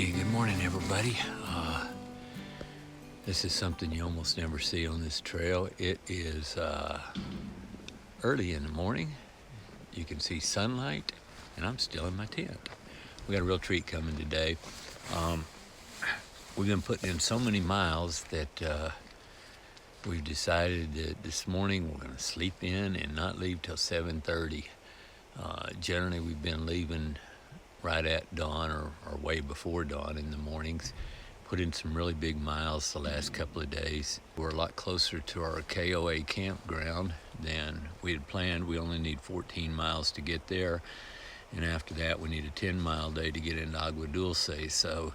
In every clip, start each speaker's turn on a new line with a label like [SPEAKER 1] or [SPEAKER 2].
[SPEAKER 1] Hey, good morning, everybody. This is something you almost never see on this trail. It is early in the morning. You can see sunlight, and I'm still in my tent. We got a real treat coming today. We've been putting in so many miles that we've decided that this morning we're going to sleep in and not leave till 7:30. Generally, we've been leaving right at dawn or way before dawn in the mornings. Put in some really big miles the last couple of days. We're a lot closer to our KOA campground than we had planned. We only need 14 miles to get there, and after that we need a 10-mile day to get into Agua Dulce. So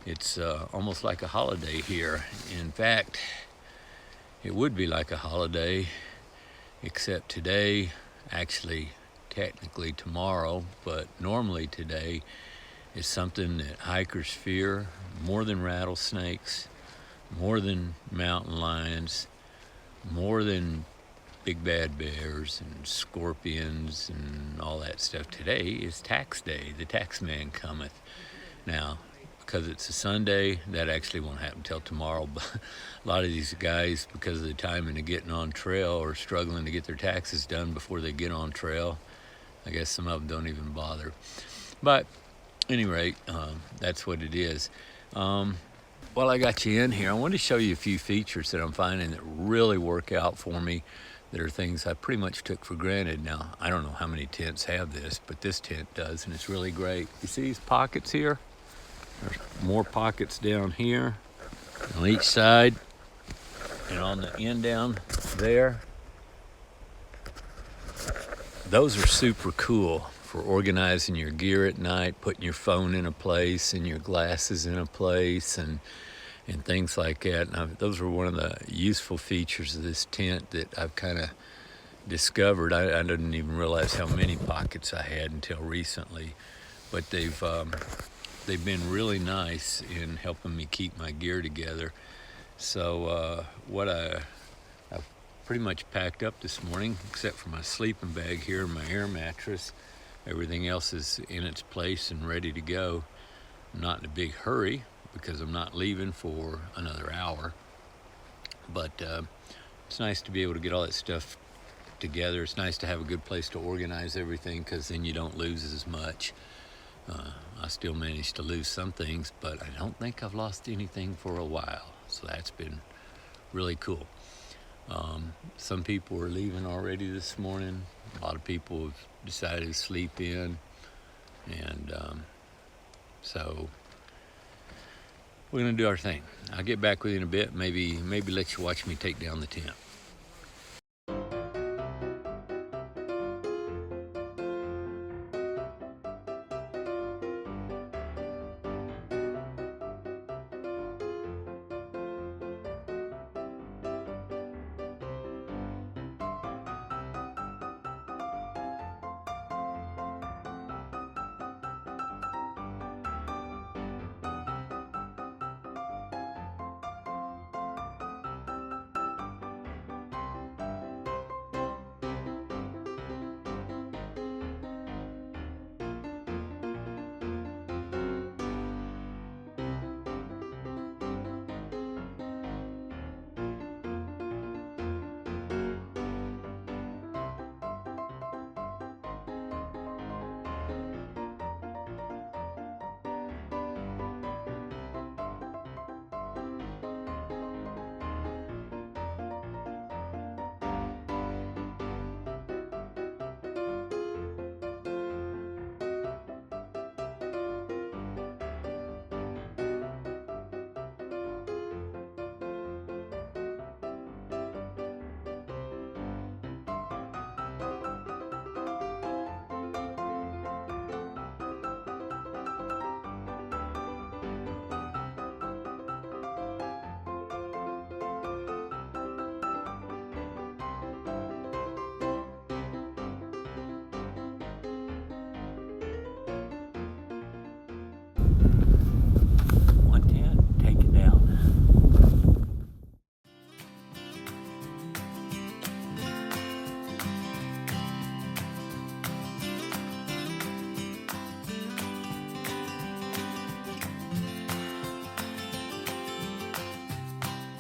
[SPEAKER 1] it's almost like a holiday here. In fact, it would be like a holiday, except today, actually technically tomorrow, but normally today is something that hikers fear more than rattlesnakes, more than mountain lions, more than big bad bears and scorpions and all that stuff. Today is tax day. The tax man cometh. Now, because it's a Sunday, that actually won't happen till tomorrow. But a lot of these guys, because of the timing of getting on trail, are struggling to get their taxes done before they get on trail. I guess some of them don't even bother. But at any rate, that's what it is. While I got you in here, I want to show you a few features that I'm finding that really work out for me. That are things I pretty much took for granted. Now, I don't know how many tents have this, but this tent does, and it's really great. You see these pockets here? There's more pockets down here on each side, and on the end down there. Those are super cool for organizing your gear at night, putting your phone in a place and your glasses in a place and things like that. And those were one of the useful features of this tent that I've kind of discovered. I didn't even realize how many pockets I had until recently, but they've been really nice in helping me keep my gear together. So what I've pretty much packed up this morning, except for my sleeping bag here and my air mattress. Everything else is in its place and ready to go. I'm not in a big hurry because I'm not leaving for another hour. But it's nice to be able to get all that stuff together. It's nice to have a good place to organize everything, because then you don't lose as much. I still managed to lose some things, but I don't think I've lost anything for a while. So that's been really cool. Some people are leaving already this morning. A lot of people have decided to sleep in, and so we're gonna do our thing. I'll get back with you in a bit. Maybe let you watch me take down the tent.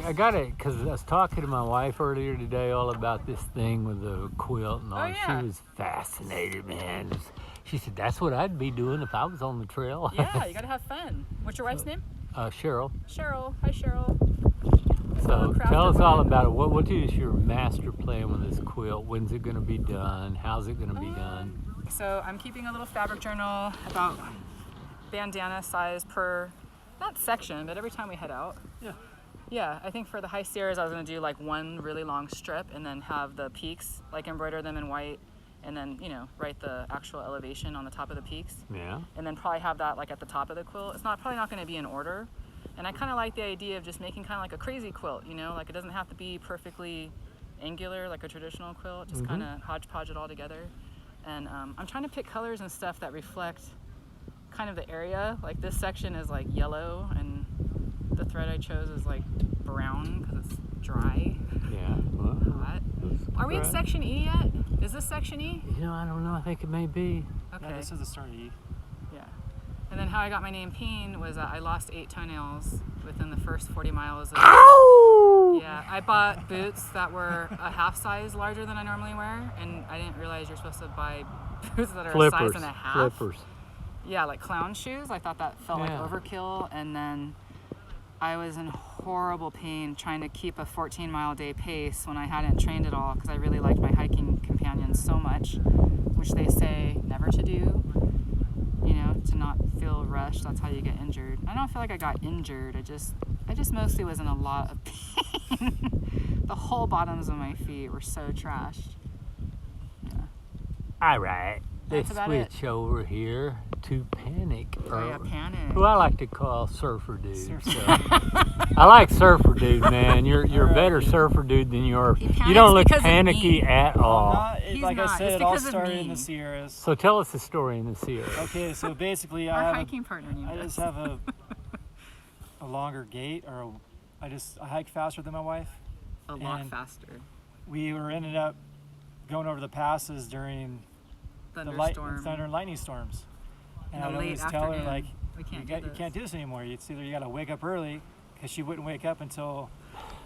[SPEAKER 1] I got it because I was talking to my wife earlier today all about this thing with the quilt and all.
[SPEAKER 2] Oh, yeah.
[SPEAKER 1] She was fascinated, man. She said, that's what I'd be doing if I was on the trail.
[SPEAKER 2] Yeah, you gotta have fun. What's your wife's name?
[SPEAKER 1] Cheryl.
[SPEAKER 2] Cheryl. Hi, Cheryl.
[SPEAKER 1] So tell us all about it. What is your master plan with this quilt? When's it going to be done? How's it going to be done?
[SPEAKER 2] So I'm keeping a little fabric journal about bandana size per, not section, but every time we head out.
[SPEAKER 1] Yeah.
[SPEAKER 2] Yeah, I think for the high Sierras I was going to do like one really long strip and then have the peaks, like embroider them in white, and then, you know, write the actual elevation on the top of the peaks.
[SPEAKER 1] Yeah.
[SPEAKER 2] And then probably have that like at the top of the quilt. It's probably not going to be in order. And I kind of like the idea of just making kind of like a crazy quilt, you know, like it doesn't have to be perfectly angular like a traditional quilt, just kind of hodgepodge it all together. And I'm trying to pick colors and stuff that reflect kind of the area. Like this section is like yellow and the thread I chose is like brown because it's dry.
[SPEAKER 1] Yeah. Well,
[SPEAKER 2] Hot. Are we in section E yet? Is this section E?
[SPEAKER 1] You know, I don't know. I think it may be.
[SPEAKER 2] Okay.
[SPEAKER 3] Yeah, this is the start of E.
[SPEAKER 2] Yeah. And then how I got my name Pain was I lost 8 toenails within the first 40 miles of...
[SPEAKER 1] Ow!
[SPEAKER 2] Yeah, I bought boots that were a half size larger than I normally wear, and I didn't realize you're supposed to buy boots that are a size and a half.
[SPEAKER 1] Flippers.
[SPEAKER 2] Yeah, like clown shoes. I thought that felt like overkill, and then I was in horrible pain trying to keep a 14-mile-a-day pace when I hadn't trained at all because I really liked my hiking companions so much, which they say never to do, you know, to not feel rushed. That's how you get injured. I don't feel like I got injured. I just mostly was in a lot of pain. The whole bottoms of my feet were so trashed. Yeah.
[SPEAKER 1] All right.
[SPEAKER 2] That's
[SPEAKER 1] Let's
[SPEAKER 2] about it.
[SPEAKER 1] switch over here to Panic.
[SPEAKER 2] Oh yeah, Panic.
[SPEAKER 1] Who I like to call Surfer Dude. So. I like Surfer Dude, man. You're a better surfer dude than you are. You don't look panicky at all.
[SPEAKER 3] Like I said,
[SPEAKER 2] It's
[SPEAKER 3] it all
[SPEAKER 2] because of
[SPEAKER 3] started
[SPEAKER 2] me.
[SPEAKER 3] in the Sierras.
[SPEAKER 1] So tell us the story in the Sierras.
[SPEAKER 3] Okay, so basically
[SPEAKER 2] Our
[SPEAKER 3] I
[SPEAKER 2] hiking partner named
[SPEAKER 3] I
[SPEAKER 2] us.
[SPEAKER 3] just have a longer gait, or I hike faster than my wife.
[SPEAKER 2] A lot
[SPEAKER 3] and
[SPEAKER 2] faster.
[SPEAKER 3] We ended up going over the passes during the
[SPEAKER 2] Thunderstorm.
[SPEAKER 3] thunder and lightning storms. And
[SPEAKER 2] In
[SPEAKER 3] I'd
[SPEAKER 2] the late
[SPEAKER 3] always tell her,
[SPEAKER 2] afternoon.
[SPEAKER 3] like,
[SPEAKER 2] We can't
[SPEAKER 3] you can't do this anymore. It's either you got to wake up early, because she wouldn't wake up until...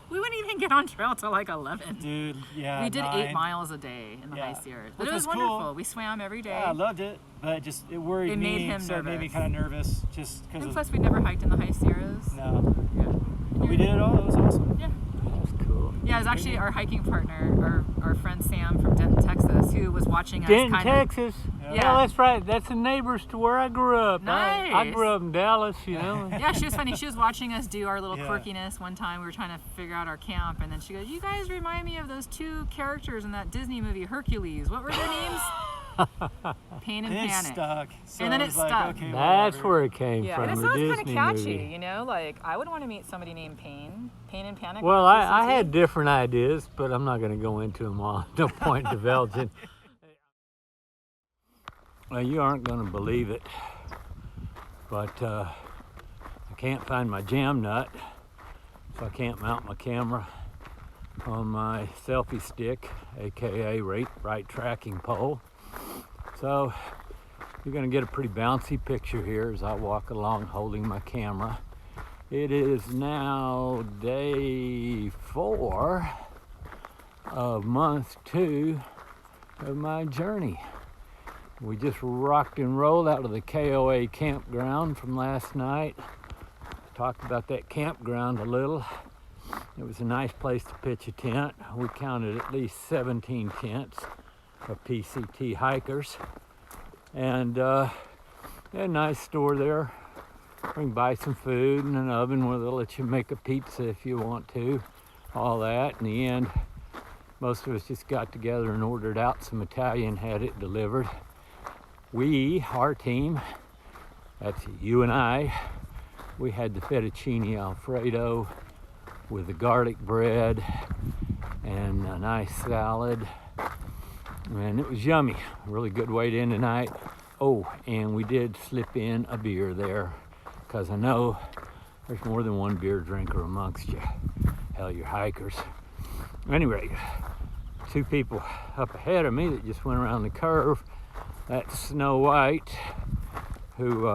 [SPEAKER 2] We wouldn't even get on trail till like 11.
[SPEAKER 3] Dude, yeah,
[SPEAKER 2] We did
[SPEAKER 3] 9.
[SPEAKER 2] 8 miles a day in the high Sierras. But
[SPEAKER 3] Which
[SPEAKER 2] it was
[SPEAKER 3] was cool.
[SPEAKER 2] wonderful. We swam every day.
[SPEAKER 3] Yeah, I loved it, but it worried
[SPEAKER 2] It
[SPEAKER 3] me.
[SPEAKER 2] made him
[SPEAKER 3] so it made me
[SPEAKER 2] nervous.
[SPEAKER 3] kind of nervous, just because
[SPEAKER 2] And
[SPEAKER 3] of...
[SPEAKER 2] plus, we never hiked in the high Sierras.
[SPEAKER 3] No.
[SPEAKER 2] Yeah.
[SPEAKER 3] But we did it all. It was awesome.
[SPEAKER 2] Yeah.
[SPEAKER 1] That's cool.
[SPEAKER 2] Yeah, it was actually our hiking partner, our friend Sam from Denton, Texas, who was watching us
[SPEAKER 1] Denton, Texas.
[SPEAKER 2] Yeah.
[SPEAKER 1] Yeah, that's right. That's the neighbors to where I grew up. I
[SPEAKER 2] Nice.
[SPEAKER 1] grew up in Dallas, you know.
[SPEAKER 2] Yeah, she was funny. She was watching us do our little
[SPEAKER 3] Yeah.
[SPEAKER 2] quirkiness one time. We were trying to figure out our camp, and then she goes, "You guys remind me of those 2 characters in that Disney movie, Hercules. What were their names?" Pain and
[SPEAKER 3] And it
[SPEAKER 2] Panic.
[SPEAKER 3] stuck. So
[SPEAKER 2] And then
[SPEAKER 3] I
[SPEAKER 2] it
[SPEAKER 3] was like,
[SPEAKER 2] stuck.
[SPEAKER 3] okay,
[SPEAKER 1] That's
[SPEAKER 3] whatever.
[SPEAKER 1] where it came
[SPEAKER 2] Yeah,
[SPEAKER 1] from,
[SPEAKER 2] and it
[SPEAKER 1] the
[SPEAKER 2] sounds kind
[SPEAKER 1] Disney
[SPEAKER 2] of catchy,
[SPEAKER 1] movie.
[SPEAKER 2] you know? Like, I would want to meet somebody named Pain and Panic.
[SPEAKER 1] Well,
[SPEAKER 2] on
[SPEAKER 1] I
[SPEAKER 2] PCT.
[SPEAKER 1] had different ideas, but I'm not going to go into them all. No point divulging. Well, you aren't going to believe it, but I can't find my jam nut, so I can't mount my camera on my selfie stick, aka right tracking pole. So you're going to get a pretty bouncy picture here as I walk along holding my camera. It is now day 4 of month 2 of my journey. We just rocked and rolled out of the KOA campground from last night. Talked about that campground a little. It was a nice place to pitch a tent. We counted at least 17 tents of PCT hikers. And a nice store there. We can buy some food and an oven where they'll let you make a pizza if you want to. All that. In the end, most of us just got together and ordered out some Italian, had it delivered. Our team, that's you and I, we had the fettuccine Alfredo with the garlic bread and a nice salad. And it was yummy. A really good way to end the night. Oh, and we did slip in a beer there, because I know there's more than one beer drinker amongst you. Hell, you're hikers. Anyway, 2 people up ahead of me that just went around the curve. That's Snow White, who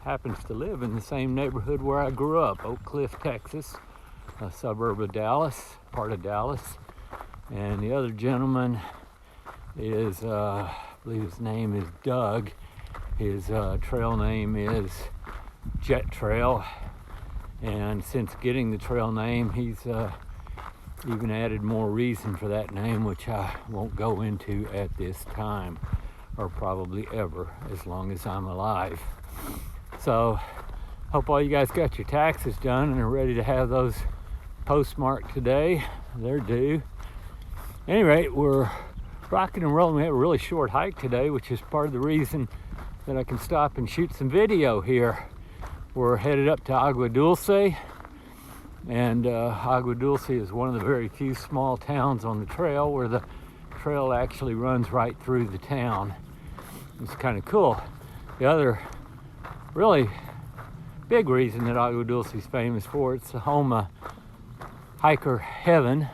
[SPEAKER 1] happens to live in the same neighborhood where I grew up, Oak Cliff, Texas. a suburb of Dallas, part of Dallas. And the other gentleman is, I believe his name is Doug. His trail name is Jet Trail. And since getting the trail name, he's even added more reason for that name, which I won't go into at this time, or probably ever, as long as I'm alive. So, hope all you guys got your taxes done and are ready to have those postmarked today. They're due. At any rate, we're rocking and rolling. We have a really short hike today, which is part of the reason that I can stop and shoot some video here. We're headed up to Agua Dulce, and Agua Dulce is one of the very few small towns on the trail where the trail actually runs right through the town. It's kind of cool. The other really big reason that Agua Dulce is famous for, it's the home of Hiker Heaven,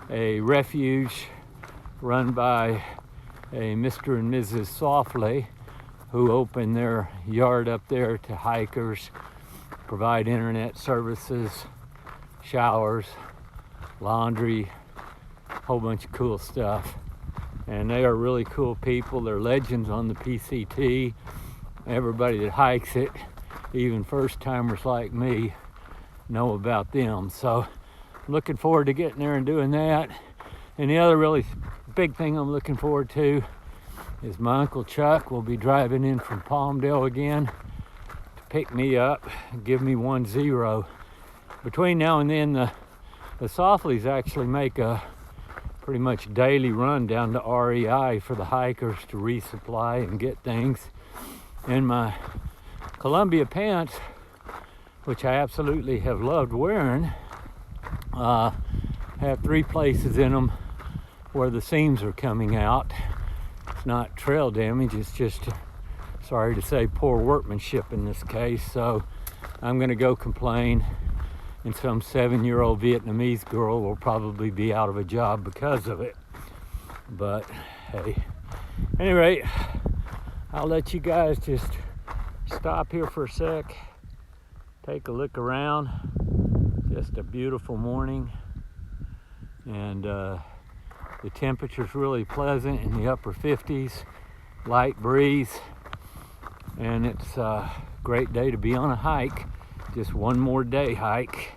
[SPEAKER 1] a refuge run by a Mr. and Mrs. Softly, who open their yard up there to hikers, provide internet services, showers, laundry, a whole bunch of cool stuff. And they are really cool people. They're legends on the PCT. Everybody that hikes it, even first timers like me, know about them. So looking forward to getting there and doing that. And the other really big thing I'm looking forward to is my Uncle Chuck will be driving in from Palmdale again to pick me up and give me 1-0. Between now and then, the Softleys actually make a pretty much daily run down to REI for the hikers to resupply and get things. And my Columbia pants, which I absolutely have loved wearing, have 3 places in them where the seams are coming out. It's not trail damage, it's just, sorry to say, poor workmanship in this case. So I'm gonna go complain, and some 7-year-old Vietnamese girl will probably be out of a job because of it. But hey, at any rate, I'll let you guys just stop here for a sec, take a look around. Just a beautiful morning, and the temperature's really pleasant in the upper 50s, light breeze, and it's a great day to be on a hike. Just one more day hike,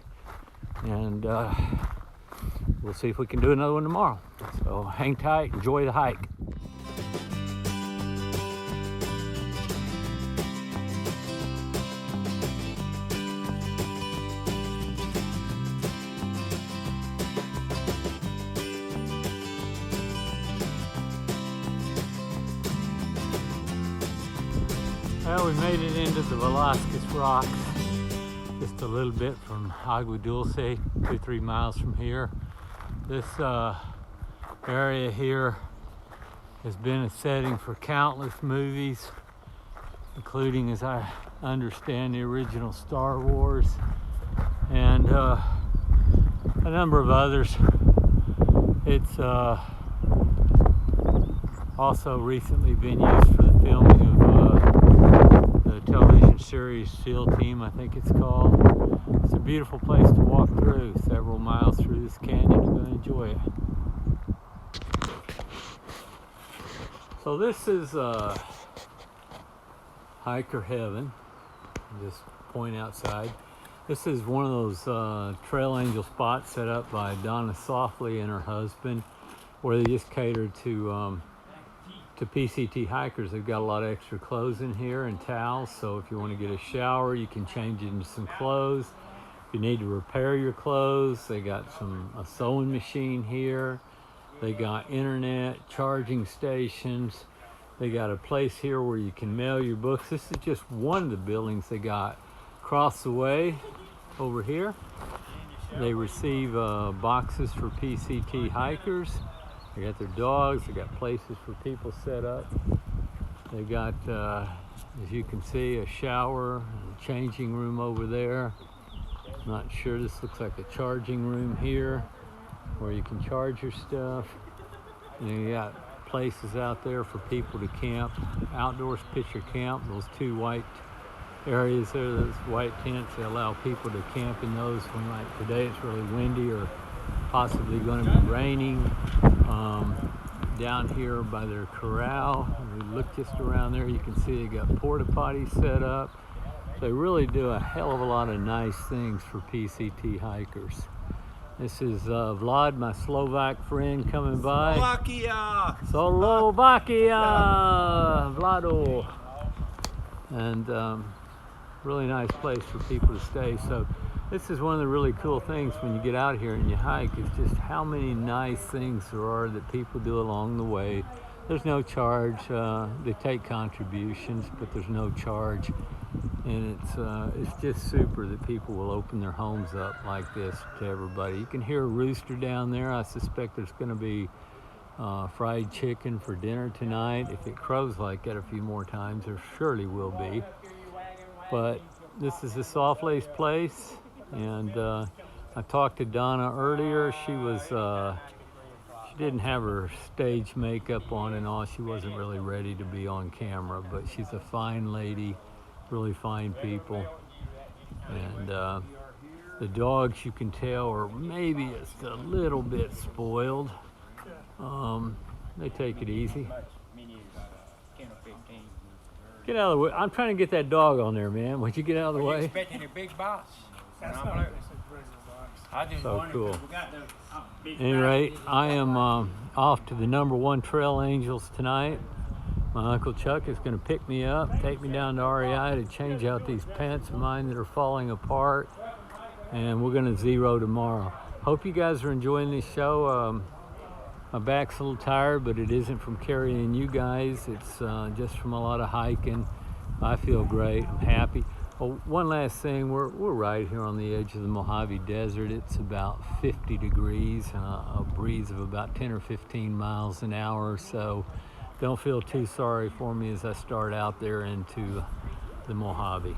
[SPEAKER 1] and we'll see if we can do another one tomorrow. So hang tight, enjoy the hike. Well, we made it into the VASQUEZ rocks, just a little bit from Agua Dulce, 2-3 miles from here. This area here has been a setting for countless movies, including, as I understand, the original Star Wars, and a number of others. It's also recently been used for the filming of the television series SEAL Team, I think it's called. It's a beautiful place to walk through, several miles through this canyon. You're going to enjoy it. So this is Hiker Heaven. Just point outside. This is one of those trail angel spots set up by Donna Softly and her husband, where they just cater to PCT hikers. They've got a lot of extra clothes in here and towels, so if you want to get a shower, you can change it into some clothes. If you need to repair your clothes, they got a sewing machine here. They got internet, charging stations. They got a place here where you can mail your books. This is just one of the buildings they got. Across the way over here, they receive boxes for PCT hikers. They got their dogs, they got places for people set up. They got, as you can see, a shower, a changing room over there. Not sure, this looks like a charging room here where you can charge your stuff. And you got places out there for people to camp, outdoors picture camp. Those 2 white areas there, those white tents. They allow people to camp in those when, like today, it's really windy or possibly going to be raining. Down here by their corral, we look just around there, you can see they got porta potties set up. They really do a hell of a lot of nice things for PCT hikers. This is Vlad, my Slovak friend, coming by. Slovakia! Vlado! And really nice place for people to stay. So this is one of the really cool things when you get out here and you hike, is just how many nice things there are that people do along the way. There's no charge. They take contributions, but there's no charge. And it's just super that people will open their homes up like this to everybody. You can hear a rooster down there. I suspect there's going to be fried chicken for dinner tonight. If it crows like that a few more times, there surely will be. But this is a soft-laced place, and I talked to Donna earlier. She didn't have her stage makeup on and all. She wasn't really ready to be on camera, but she's a fine lady, really fine people. And the dogs, you can tell, are maybe just a little bit spoiled. They take it easy. Get out of the way. I'm trying to get that dog on there, man. Would you get out of the way?
[SPEAKER 4] Expecting a big box.
[SPEAKER 1] So cool. At any rate, I am off to the #1 Trail Angels tonight. My Uncle Chuck is going to pick me up, take me down to REI to change out these pants of mine that are falling apart, and we're going to zero tomorrow. Hope you guys are enjoying this show. My back's a little tired, but it isn't from carrying you guys. It's just from a lot of hiking. I feel great. I'm happy. Oh, one last thing. We're right here on the edge of the Mojave Desert. It's about 50 degrees and a breeze of about 10 or 15 miles an hour. So don't feel too sorry for me as I start out there into the Mojave.